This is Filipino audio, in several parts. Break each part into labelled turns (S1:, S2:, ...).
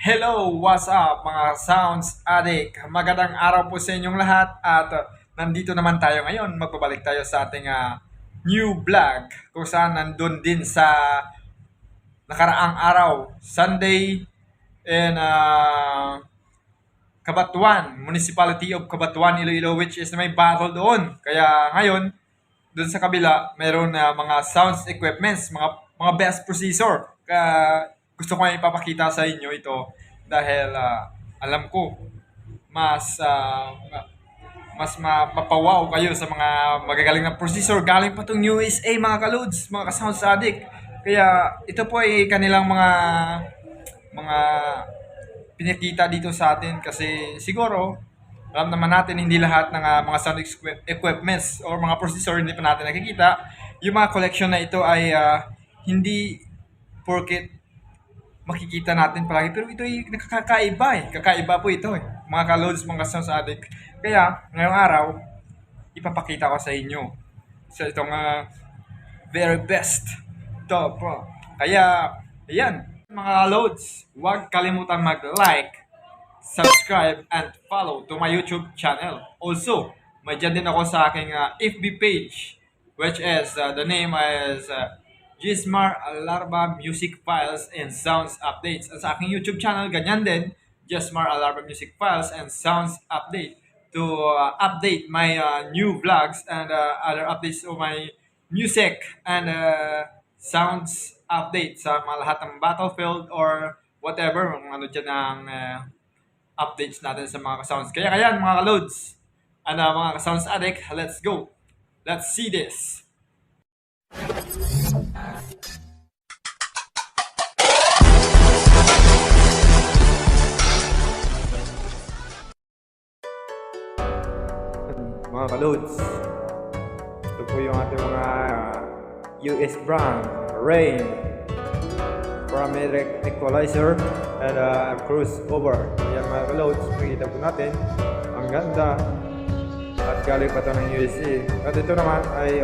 S1: Hello, what's up mga Sounds Addict? Magandang araw po sa inyong lahat at nandito naman tayo ngayon. Magbabalik tayo sa ating new vlog kung saan nandun din sa nakaraang araw, Sunday in Cabatuan, Municipality of Cabatuan, Iloilo, which is may battle doon. Kaya ngayon, doon sa kabila, mayroon na mga sounds equipments, mga best processor. Kaya gusto ko ipapakita sa inyo ito dahil alam ko mas mapapawaw kayo sa mga magagaling na processor galing pa tong USA mga kalods, mga ka-sounds addict. Kaya ito po ay kanilang mga pinakita dito sa atin kasi siguro alam naman natin hindi lahat ng mga sound equipments or mga processor hindi pa natin nakikita. Yung mga collection na ito ay hindi porket makikita natin palagi pero ito ay nakakaiba eh. Kakaiba po ito eh. Mga kalods, mga sounds addict. Kaya ngayong araw ipapakita ko sa inyo sa itong very best top. Kaya ayan mga loads, huwag kalimutan mag-like, subscribe, and follow to my YouTube channel. Also, may dyan din ako sa aking FB page, which is, the name is Jesmar Alarba Music Files and Sounds Updates. At sa aking YouTube channel, ganyan din, Jesmar Alarba Music Files and Sounds Update to update my new vlogs and other updates of my music and sounds update sa mga lahat ng battlefield or whatever, ano dyan ang updates natin sa mga sounds. Kaya mga loads, mga sounds addict, let's go. Let's see this. Mga kaloads, ito po yung ating mga US brand Rain Parametric Equalizer and crossover. Ayan mga kaloads, makikita po natin ang ganda at galing pa ito ng USA. At ito naman ay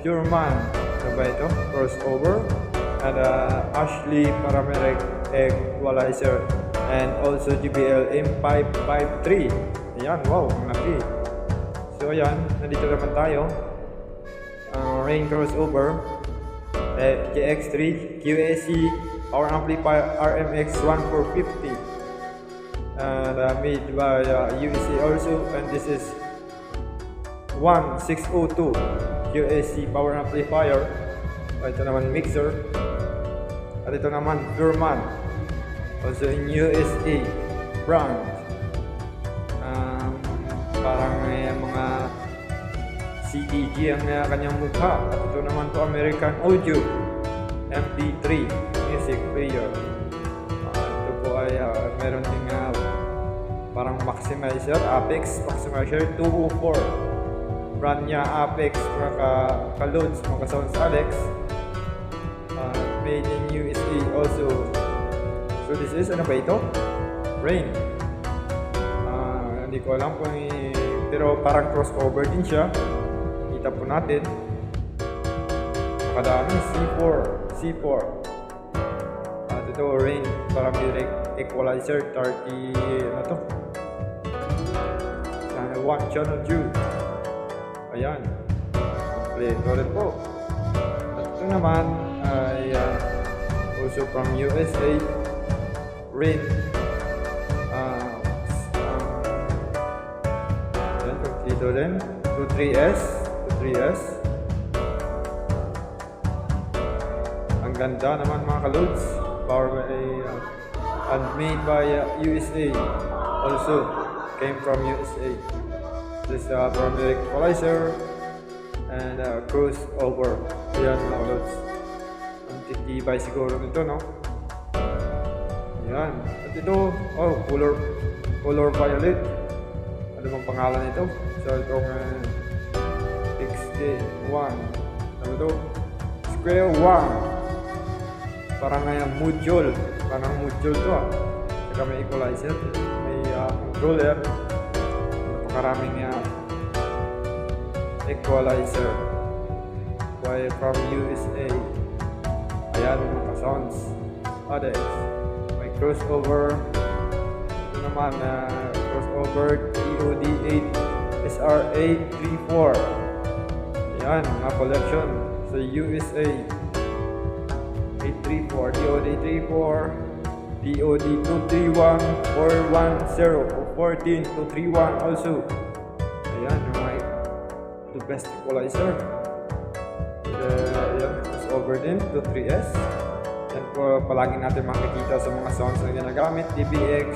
S1: Pure Man, ano ba ito? Crossover and Ashley Parametric Equalizer and also GBL M553. Ayan, wow, ang laki. So ayan, nandito naman tayo. Rain crossover GX3 QAC power amplifier RMX 1450 and made by USA also, and this is 1602 QAC power amplifier. Ito naman mixer at ito naman Furman, also in USA brand. Parang mga CAG ang kanyang mukha. At ito naman po American Audio MP3 music player. Ito po ay meron ding parang maximizer, Apex maximizer 204. Brand niya Apex, mga ka-loads, mga sounds Alex. Made in USA also. So this is, ano ba ito? Rain. Hindi ko alam kung pero parang crossover din siya. Kita po natin makadami C4 at ito Rain Parametric Equalizer 30 ano to channel 1 channel 2. Ayan, kompleto rin po. At ito naman ay also from USA Rain dito din 23S. Ang ganda naman mga kaloads, power by and made by USA also, came from USA. This parametric equalizer and crossover. Ayan mga kaloads, ang titibay siguro nito, no? Ayan, at ito color violet. Ano bang pangalan nito? So itong XD1, ano ito? Square 1. Parang module. Parang module to Saka may equalizer, may controller. Napakaraming equalizer from USA. Ayan mga sounds others. crossover. Ito naman crossover TOD 8 SR834. Ayan, mga collection sa USA. 834, TOD 834, TOD 231, 410, o 14, 231 also. Ayan, the best equalizer. Ayan, crossover din, 23S. Yan po palagi natin makikita sa mga sounds na ginagamit. DBX,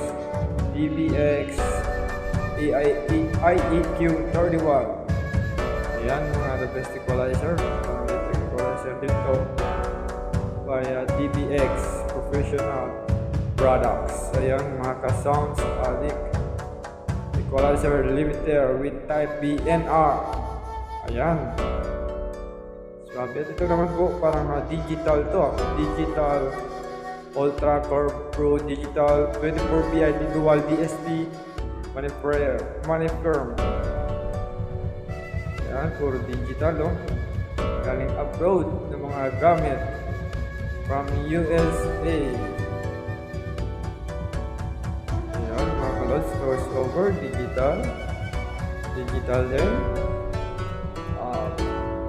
S1: IEQ 31. Ayan, mga the best equalizer. Equalizer dito by DBX Professional Products. Ayan, mga ka-sounds addict. Equalizer limiter with type BNR. Ayan. Grabe, ito naman po parang digital to. Digital Ultra Core Pro Digital 24 PID Dual DSP Maniferm. Ayan, puro digital galing abroad ng mga gamit from USA. Ayan, mga kalods, crossover, digital din.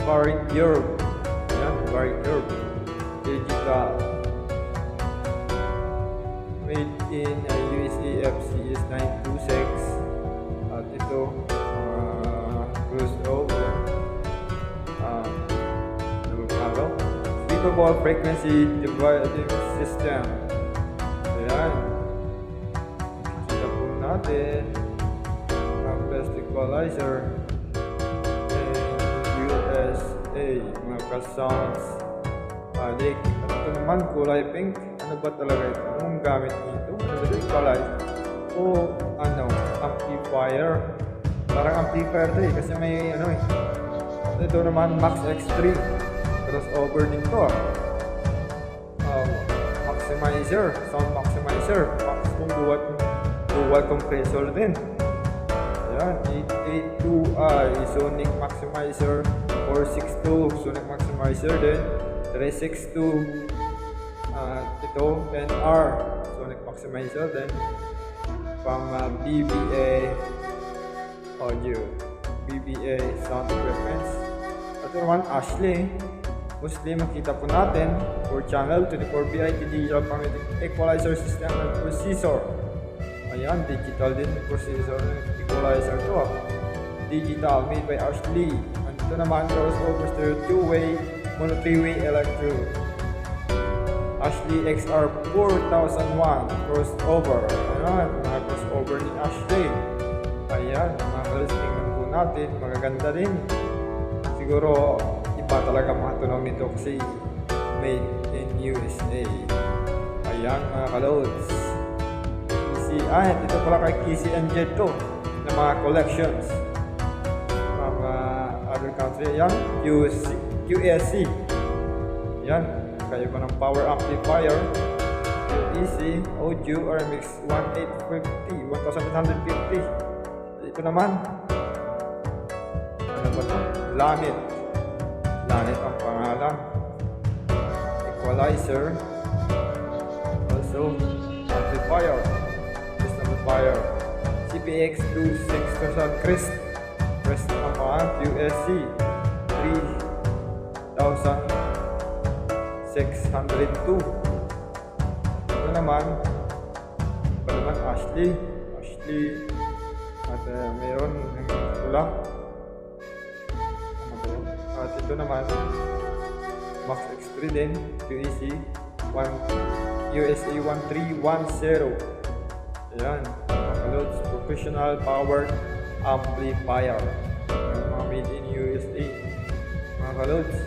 S1: Varied Europe. Ayan, Varied Europe. Digital. Made in USA FCS 926. At ito, crossover. Speakable frequency dividing system. Ayan. Kita po natin ang best equalizer in USA. Mga ka-sounds addict. At ito naman, kulay pink. Ano ba talaga ito? Anong gamit nito? Ano ba ito? Equalizer? O amplifier? Parang amplifier ito kasi may ito naman, Max X3. Crossover din to. Maximizer, sound maximizer, maximum dual compressor din. Ayan, 882i sonic maximizer, 462 sonic maximizer din, 362 ito 10R sonic maximizer din, pang BBA audio, BBA sound equipments. Ito naman Ashley. Mostly makita po natin 4 channel 24-bit digital equalizer system and processor. Ayan, digital din processor equalizer to. Digital made by Ashley. And ito naman crossover stereo 2-way mono 3-way electro. Ashley XR 4001 crossover. Ayan, mga crossover ni Ashley. Ayan, mga kalos, tingnan po natin. Magaganda din. Siguro iba talaga mga tunog nito kasi made in USA. Ayan, mga kalods. Ito pala kay Kissy and Jet to na mga collections from other country. Ayan, QSC. Ayan, kayo pa ng power amplifier. QEC audio RMX 1850 Ito naman, ano ba ito? Lanit ang pangalan. Equalizer. Also amplifier. CPX 26000 Crest ang pangalan. USC 3602. Ito naman Ashley. At mayroon ng pula. At ito naman Max X3 din, USA 1310. Ayan, mga professional power amplifier. Mga made in USA. Mga kalods,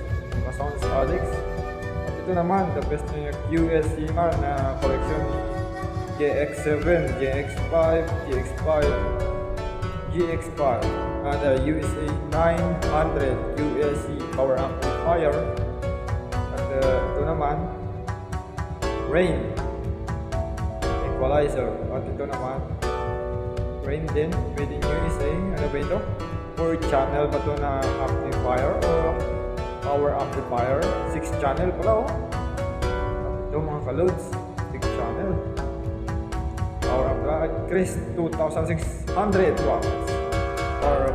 S1: mga sounds addicts. At ito naman, the best na QSC na collection ni GX7, GX5, GX5 and USA 900 USC power amplifier. At ito naman Rain equalizer. At ito naman Rain din, made in USA. Ano ba ito? 4 channel ba ito na amplifier o power amplifier? 6 channel pala At ito mga kalods, 6 channel. increase 2,600 watts for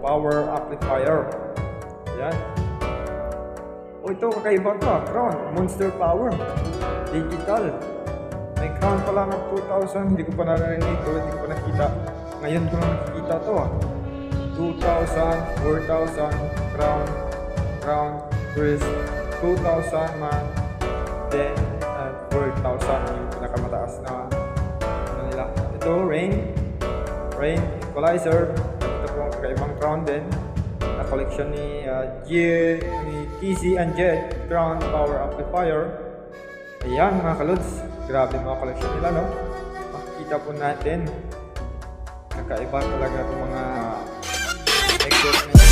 S1: power amplifier. Yan. O ito, kakaiba to, crown, monster power, digital. May crown pa lang ng 2,000, hindi ko pa narinig ito, hindi ko pa nakita. Ngayon ko lang nakikita to 2,000, 4,000, crown, twist, 2,000 man, then 4,000 yung pinakamataas na ano nila. Ito, rain equalizer. Ito po ang kakaibang crown din na collection ni TC and Jet crown power amplifier. Ayan mga kalods, grabe mga collection nila, no? Makikita po natin nakaiba talaga itong mga equipment